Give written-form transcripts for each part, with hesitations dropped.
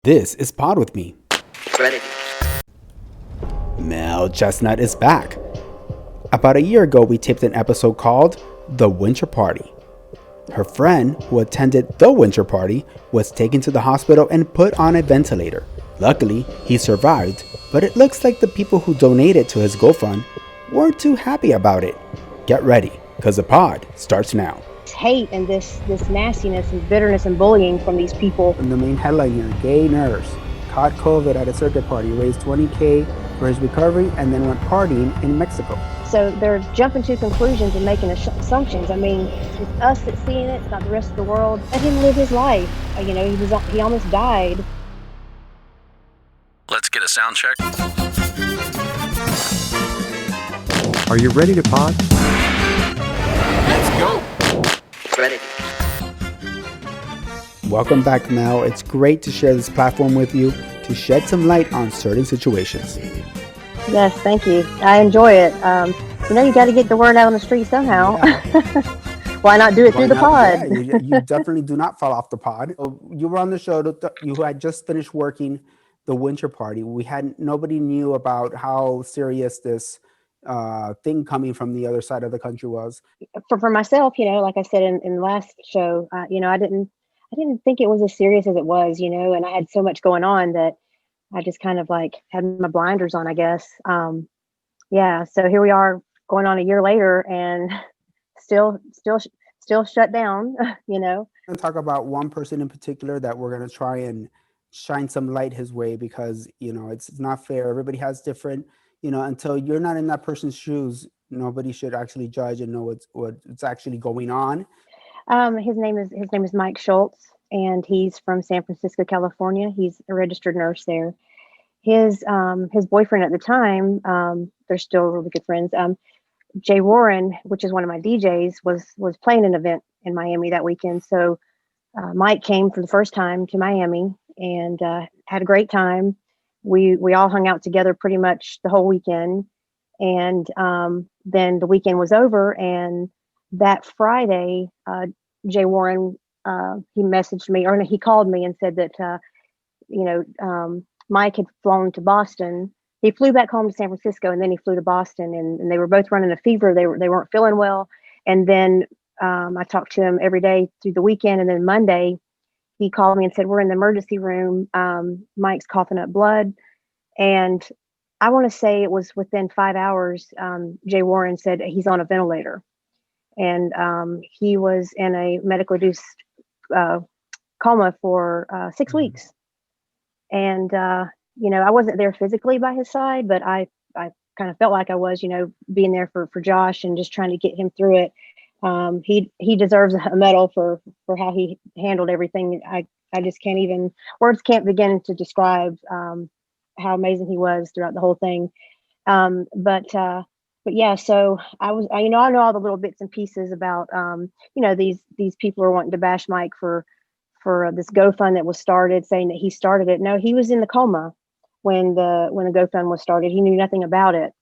This is Pod with me. Ready. Mel Chestnut is back. About a year ago, we taped an episode called The Winter Party. Her friend, who attended the winter party, was taken to the hospital and put on a ventilator. Luckily, he survived, but it looks like the people who donated to his GoFund weren't too happy about it. Get ready, because the pod starts now. Hate and this nastiness and bitterness and bullying from these people. And the main headline here, gay nurse caught COVID at a circuit party, raised $20K for his recovery, and then went partying in Mexico. So they're jumping to conclusions and making assumptions. I mean, it's us that's seeing it. It's not the rest of the world. Let him live his life. He almost died. Let's get a sound check. Are you ready to pod? Let's go. Ready. Welcome back, Mel. It's great to share this platform with you to shed some light on certain situations. Yes, thank you. I enjoy it. You got to get the word out on the street somehow. Yeah. Why not do it through the pod? Yeah, you definitely do not fall off the pod. You were on the show. You had just finished working the winter party. Nobody knew about how serious this thing coming from the other side of the country was. For myself, like I said in the last show, I didn't think it was as serious as it was, and I had so much going on that I just kind of like had my blinders on, I guess. So here we are going on a year later and still shut down, I'm going to talk about one person in particular that we're going to try and shine some light his way because, it's not fair. Everybody has different, until you're not in that person's shoes, nobody should actually judge and know what's actually going on. His name is Mike Schultz, and he's from San Francisco, California. He's a registered nurse there. His boyfriend at the time, they're still really good friends. Jay Warren, which is one of my DJs, was playing an event in Miami that weekend. So Mike came for the first time to Miami and had a great time. We all hung out together pretty much the whole weekend, and then the weekend was over. And that Friday, Jay Warren he messaged me, or he called me and said that Mike had flown to Boston. He flew back home to San Francisco, and then he flew to Boston, and they were both running a fever. They weren't feeling well. And then I talked to him every day through the weekend, and then Monday he called me and said, "We're in the emergency room. Mike's coughing up blood." And I want to say it was within 5 hours. Jay Warren said he's on a ventilator, and he was in a medically induced coma for 6 weeks. And I wasn't there physically by his side, but I kind of felt like I was, being there for Josh and just trying to get him through it. He deserves a medal for how he handled everything. I just words can't begin to describe how amazing he was throughout the whole thing. But yeah, so I know all the little bits and pieces about these people are wanting to bash Mike for this GoFund that was started, saying that he started it. No, he was in the coma when the GoFund was started. He knew nothing about it.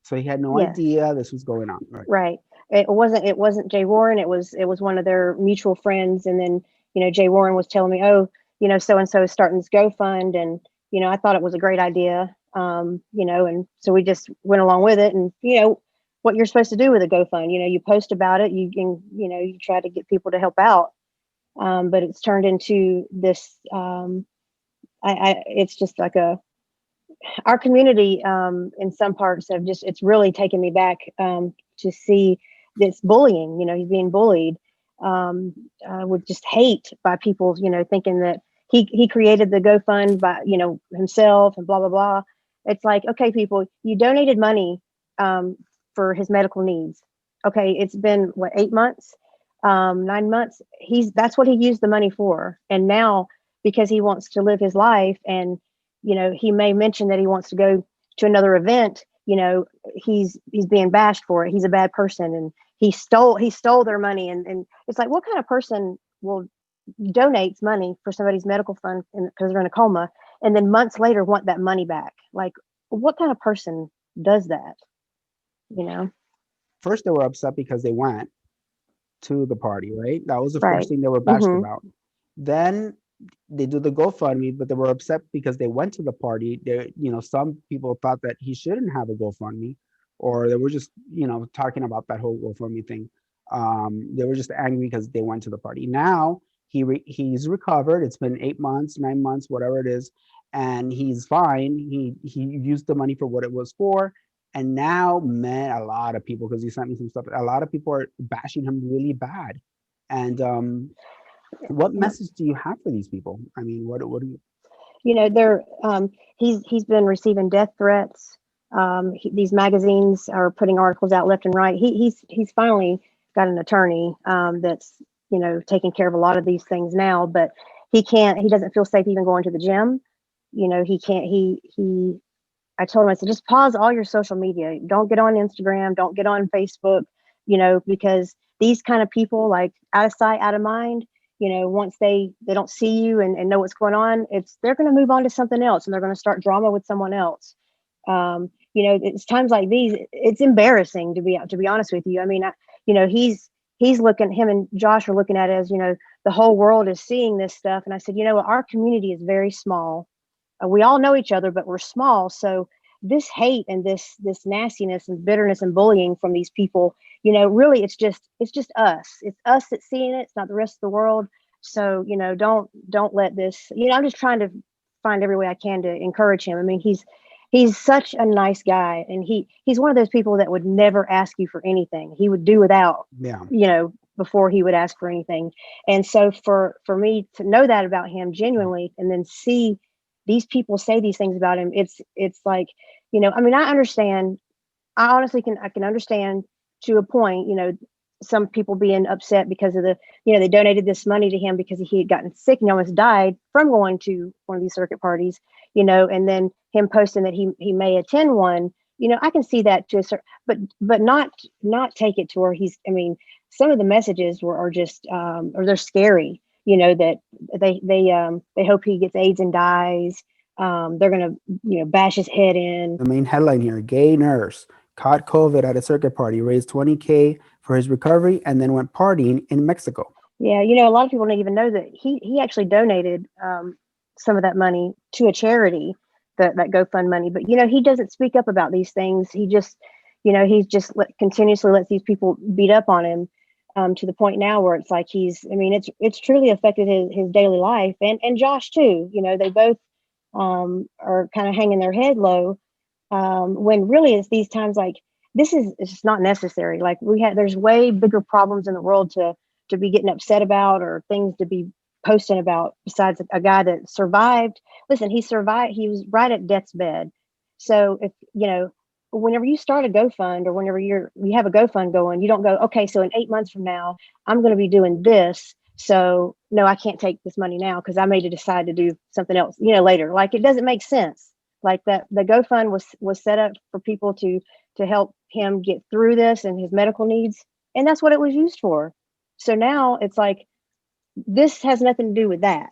So he had no idea this was going on. Right. It wasn't Jay Warren. It was one of their mutual friends. And then, Jay Warren was telling me, oh, so-and-so is starting this GoFund. And, I thought it was a great idea. And so we just went along with it. And, what you're supposed to do with a GoFund, you post about it, you try to get people to help out. But it's turned into this, it's just like our community in some parts it's really taken me back to see this bullying. He's being bullied with just hate by people, thinking that he created the GoFund by, himself and blah, blah, blah. It's like, okay, people, you donated money for his medical needs. Okay, it's been 8 months, 9 months. That's what he used the money for. And now, because he wants to live his life, and he may mention that he wants to go to another event, he's being bashed for it. He's a bad person, and he stole their money. And it's like, what kind of person will donates money for somebody's medical fund because they're in a coma, and then months later want that money back? Like, what kind of person does that? First, they were upset because they went to the party, right? That was the Right. first thing they were bashed Mhm. about. Then they do the GoFundMe, but they were upset because they went to the party. They, some people thought that he shouldn't have a GoFundMe, or they were just, talking about that whole GoFundMe thing. They were just angry because they went to the party. Now he's recovered. It's been 8 months, 9 months, whatever it is, and he's fine. He used the money for what it was for. And now, man, a lot of people, because he sent me some stuff, a lot of people are bashing him really bad. And what message do you have for these people? I mean, what do you? They're he's been receiving death threats. These magazines are putting articles out left and right. He's finally got an attorney that's taking care of a lot of these things now, but he doesn't feel safe even going to the gym. He can't. I told him, I said, just pause all your social media. Don't get on Instagram. Don't get on Facebook. Because these kind of people, like, out of sight, out of mind. Once they don't see you and know what's going on, they're going to move on to something else, and they're going to start drama with someone else. It's times like these, it's embarrassing to be honest with you. I mean, he's looking, him and Josh are looking at it as, the whole world is seeing this stuff. And I said, our community is very small. We all know each other, but we're small. So this hate and this nastiness and bitterness and bullying from these people, really it's just us. It's us that's seeing it. It's not the rest of the world. So, don't let this, I'm just trying to find every way I can to encourage him. I mean, he's such a nice guy, and he's one of those people that would never ask you for anything. He would do without, before he would ask for anything. And so for me to know that about him genuinely, and then see these people say these things about him, it's like, I mean, I understand. I honestly can understand to a point, some people being upset because of they donated this money to him because he had gotten sick and almost died from going to one of these circuit parties, and then him posting that he may attend one. I can see that to a certain, but not take it to where I mean, some of the messages are just, or they're scary, that they hope he gets AIDS and dies. They're going to, bash his head in. The main headline here: gay nurse caught COVID at a circuit party, raised $20K for his recovery, and then went partying in Mexico. Yeah, a lot of people don't even know that he actually donated some of that money to a charity, that GoFund money. But he doesn't speak up about these things. He just, continuously lets these people beat up on him, to the point now where it's like it's truly affected his daily life, and Josh too. They both are kind of hanging their head low, when really it's these times like this it's just not necessary. Like there's way bigger problems in the world to be getting upset about, or things to be posting about, besides a guy that survived. Listen, he survived. He was right at death's bed. So if whenever you start a GoFund, or whenever you have a GoFund going, you don't go, okay, so in 8 months from now, I'm going to be doing this. So no, I can't take this money now because I may decide to do something else, later. Like, it doesn't make sense. Like that, the GoFund was set up for people to help him get through this and his medical needs. And that's what it was used for. So now it's like, this has nothing to do with that,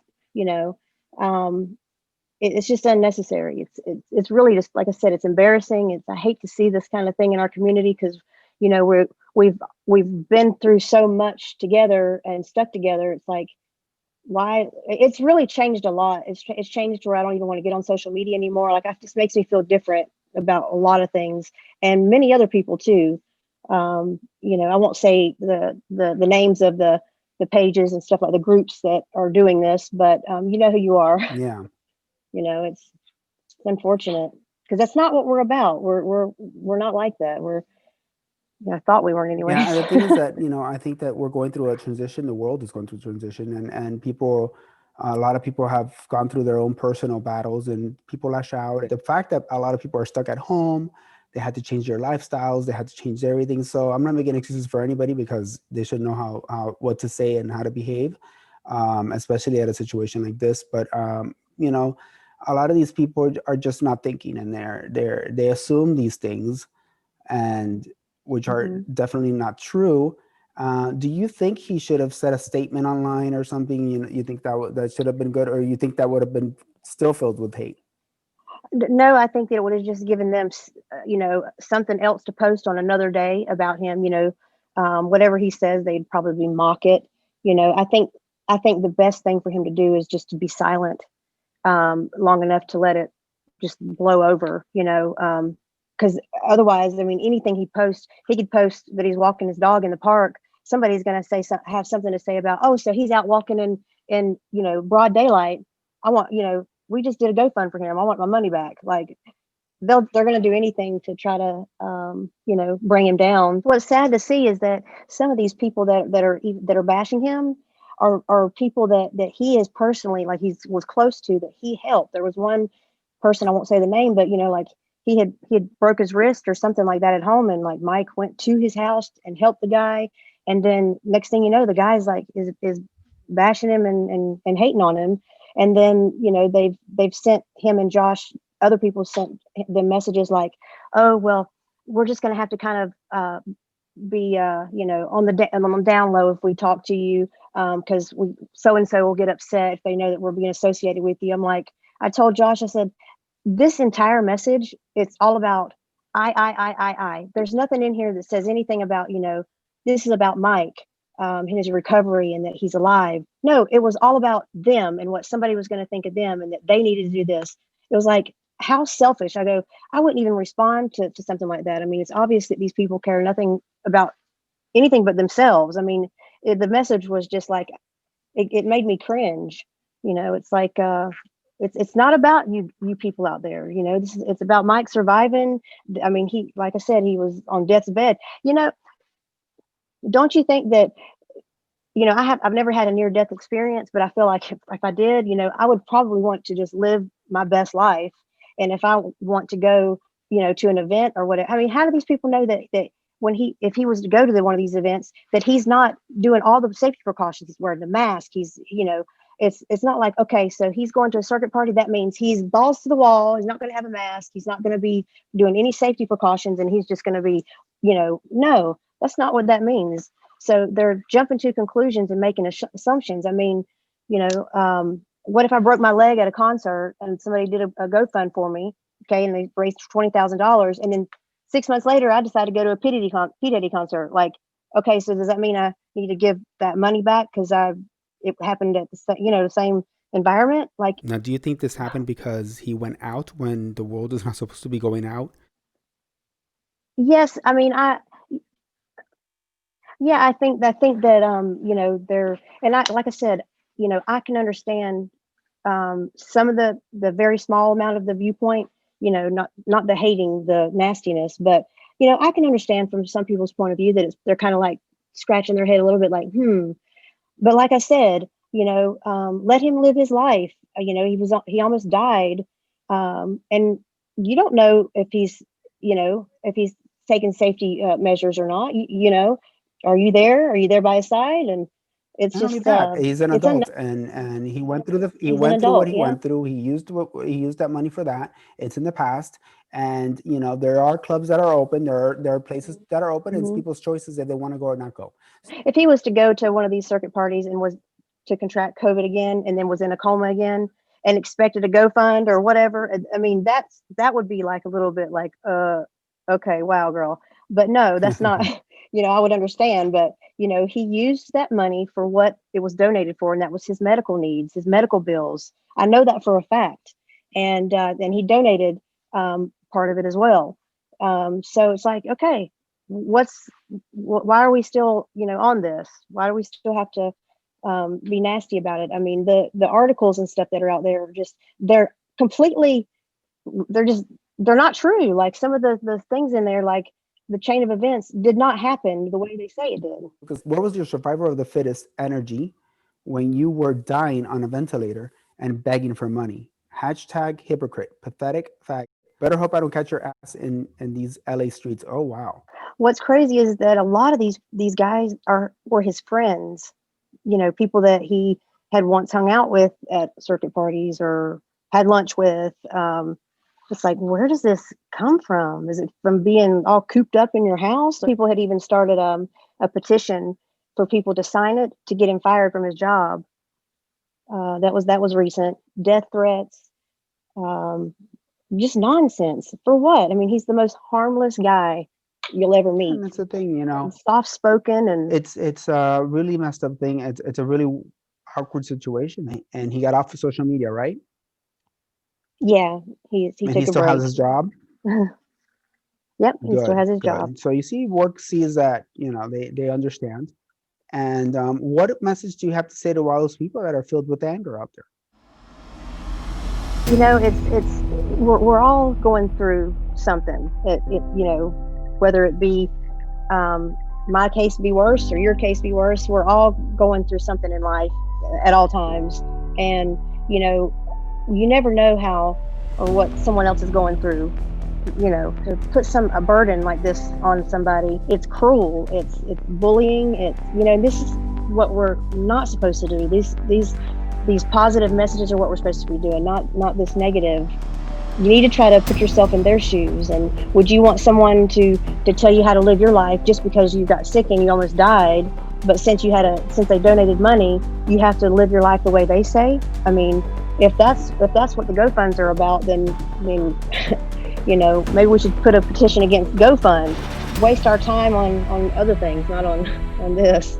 it's just unnecessary. It's really just, like I said, it's embarrassing. I hate to see this kind of thing in our community, because we've been through so much together and stuck together. It's like, why? It's really changed a lot. It's changed to where I don't even want to get on social media anymore. Like, it just makes me feel different about a lot of things, and many other people too. I won't say the names of the pages and stuff, like the groups that are doing this, but you know who you are. Yeah. It's unfortunate, because that's not what we're about. We're not like that. I thought we weren't anyway. Yeah, the thing is that, I think that we're going through a transition. The world is going through a transition, and people, a lot of people have gone through their own personal battles, and people lash out. The fact that a lot of people are stuck at home, they had to change their lifestyles, they had to change everything. So I'm not making excuses for anybody, because they should know how what to say and how to behave, especially at a situation like this. But a lot of these people are just not thinking, and they assume these things, and which are definitely not true. Do you think he should have said a statement online or something? You think that should have been good, or you think that would have been still filled with hate? No, I think that it would have just given them, something else to post on another day about him. Whatever he says, they'd probably mock it. I I think the best thing for him to do is just to be silent long enough to let it just blow over, because otherwise, I mean, anything he posts, he could post that he's walking his dog in the park. Somebody's going to have something to say about, oh, so he's out walking in broad daylight. I want, we just did a GoFund for him. I want my money back. Like they're going to do anything to try to, bring him down. What's sad to see is that some of these people that are bashing him are people that he is personally, like was close to, that he helped. There was one person, I won't say the name, but like he had broke his wrist or something like that at home, and like Mike went to his house and helped the guy, and then next thing you know, the guy's like is bashing him and hating on him, and then they've sent him and Josh, other people sent them messages like, oh well, we're just going to have to kind of be on the down low if we talk to you, because we so and so will get upset if they know that we're being associated with you. I'm like, I told Josh, I said, this entire message, it's all about I. There's nothing in here that says anything about, this is about Mike and his recovery and that he's alive. No, it was all about them and what somebody was going to think of them and that they needed to do this. It was like, how selfish. I go, I wouldn't even respond to something like that. I mean, it's obvious that these people care nothing about anything but themselves. I mean, the message was just like, it made me cringe. It's like, it's not about you people out there. It's about Mike surviving. I mean, he, like I said, he was on death's bed. Don't you think that, I've never had a near death experience, but I feel like if I did, I would probably want to just live my best life. And if I want to go, to an event or whatever, I mean, how do these people know that if he was to go to one of these events, that he's not doing all the safety precautions? He's wearing the mask. He's, it's not like, okay, so he's going to a circuit party. That means he's balls to the wall. He's not going to have a mask. He's not going to be doing any safety precautions. And he's just going to be, no, that's not what that means. So they're jumping to conclusions and making assumptions. I mean, what if I broke my leg at a concert and somebody did a GoFund for me, okay, and they raised $20,000, and then 6 months later I decided to go to a P. Diddy concert? Like, okay, so does that mean I need to give that money back because it happened at the same environment? Like, now, do you think this happened because he went out when the world is not supposed to be going out? Yes, I mean, I think that they're, and I, like I said, I can understand some of the very small amount of the viewpoint, not the hating, the nastiness, but I can understand from some people's point of view that they're kind of like scratching their head a little bit like, but like I said, let him live his life. He almost died, and you don't know if he's taking safety measures or not. Are you there? Are you there by his side? And it's Not only just that, he's an it's adult, and he went through he's an what adult, he yeah. went through. He used that money for that. It's in the past, and there are clubs that are open. There are places that are open. It's Mhm. people's choices if they want to go or not go. If he was to go to one of these circuit parties and was to contract COVID again and then was in a coma again and expected a GoFund or whatever, I mean, that would be like a little bit like, okay, wow, girl. But no, that's not, I would understand, but he used that money for what it was donated for, and that was his medical needs, his medical bills. I know that for a fact. And he donated part of it as well. So it's like, okay, why are we still, on this? Why do we still have to be nasty about it? I mean, the articles and stuff that are out there are just, they're not true. Like some of the things in there, like the chain of events did not happen the way they say it did. Because where was your survival of the fittest energy when you were dying on a ventilator and begging for money? Hashtag hypocrite, pathetic fact. Better hope I don't catch your ass in these LA streets. Oh wow. What's crazy is that a lot of these guys were his friends, people that he had once hung out with at circuit parties or had lunch with. It's like, where does this come from? Is it from being all cooped up in your house? People had even started a petition for people to sign it to get him fired from his job. That was recent. Death threats, just nonsense. For what? I mean, he's the most harmless guy you'll ever meet. And that's the thing, Soft spoken, and it's a really messed up thing. It's a really awkward situation, and he got off of social media, right? Yeah, he And took he a still break. has his job. Yep, he still has his job. Good. So you see, work sees that, they understand. And what message do you have to say to all those people that are filled with anger out there? We're all going through something. Whether it be my case be worse or your case be worse, we're all going through something in life at all times. And you never know how or what someone else is going through. To put a burden like this on somebody, it's cruel. It's bullying. This is what we're not supposed to do. These positive messages are what we're supposed to be doing, not this negative. You need to try to put yourself in their shoes. And would you want someone to tell you how to live your life just because you got sick and you almost died? But since they donated money, you have to live your life the way they say. I mean, if that's what the GoFunds are about, then maybe we should put a petition against GoFund. Waste our time on other things, not on this.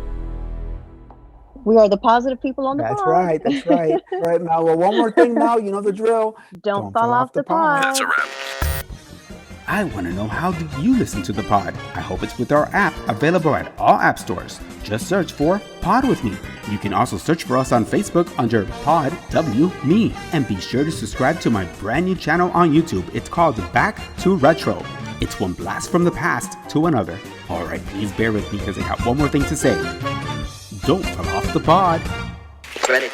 We are the positive people on the pod. That's right. All right, Mel. Well, one more thing, Mel. You know the drill. Don't fall off the pod. That's a wrap. I want to know, how do you listen to the pod? I hope it's with our app, available at all app stores. Just search for Pod With Me. You can also search for us on Facebook under Pod W Me. And be sure to subscribe to my brand new channel on YouTube. It's called Back to Retro. It's one blast from the past to another. All right, please bear with me because I got one more thing to say. Don't fall off the pod. Ready.